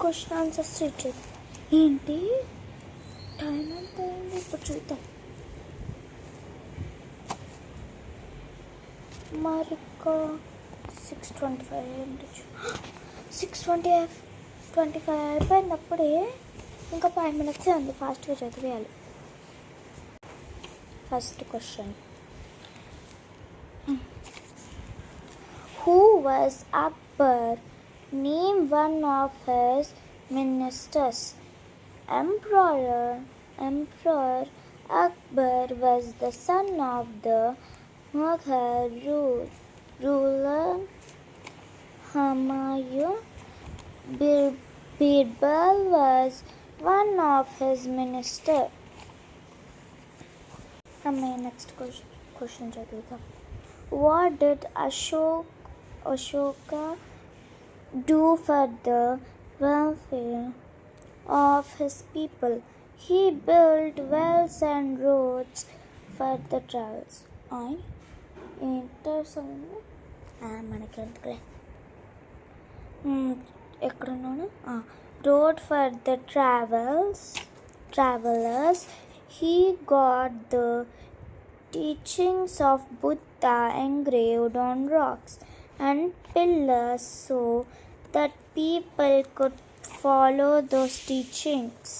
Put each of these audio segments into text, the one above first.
Question answers ఇచ్చేది. ఏంటి time ఎంత అయింది ఇప్పుడు చూద్దాం. మరి 6:25 ఉండొచ్చు. 6:25 అయిపోయినప్పుడే ఇంకా 5 minutes ఉంది. ఫాస్ట్గా చదివేయాలి. First question, who was Akbar? Name one of his ministers. Emperor Akbar was the son of the Mughal ruler Humayun. Birbal was one of his ministers. Next question చదువుతాం. What did Ashoka do for the welfare of his people? He built wells and roads for the travels. మనకెందుకులే, ఎక్కడున్నాను? Road for the travelers. He got the teachings of Buddha engraved on rocks and pillars so that people could follow those teachings.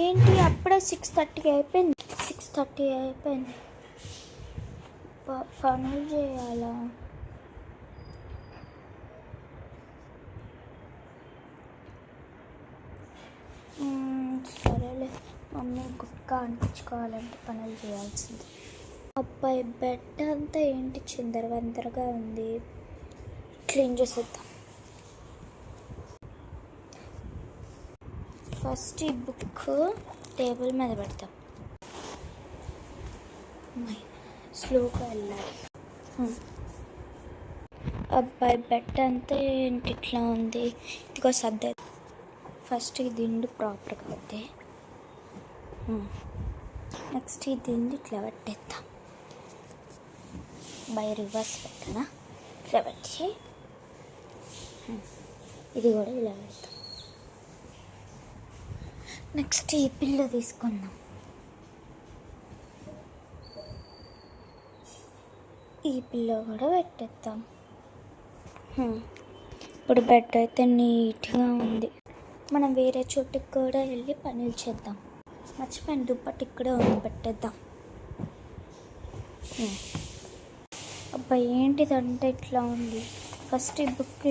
ఏంటి అప్పుడే 6:30 అయిపోయింది. 6:30 అయిపోయింది. పనులు చేయాలా? సరేలే, mummy గుక్క అనిపించుకోవాలంటే పనులు చేయాల్సింది. అబ్బాయి బెడ్ అంతా ఏంటి చిందరవందరగా ఉంది. క్లీన్ చేసేద్దాం. ఫస్ట్ ఈ బుక్ టేబుల్ మీద పెడతాం. స్లోగా వెళ్ళాలి. అబ్బాయి బెడ్ అంతా ఏంటి ఇట్లా ఉంది. ఇదిగో సర్దే. ఫస్ట్ ఈ దిండు ప్రాపర్గా వద్దే. నెక్స్ట్ ఈ దిండు ఇట్లా పెట్టేద్దాం. బై రివర్స్ పెట్టనా? ఇట్లా పెట్టి ఇది కూడా ఇలా పెడతాం. నెక్స్ట్ ఈ పిల్లో తీసుకుందాం. ఈ పిల్లో కూడా పెట్టేద్దాం. ఇప్పుడు బెడ్ అయితే నీట్గా ఉంది. మనం వేరే చోటుకి కూడా వెళ్ళి పనులు చేద్దాం. మర్చిపోయిన దుప్పటి ఇక్కడే ఉంది, పెట్టేద్దాం. అబ్బాయి ఏంటిదంటే ఇట్లా ఉంది. ఫస్ట్ ఈ బుక్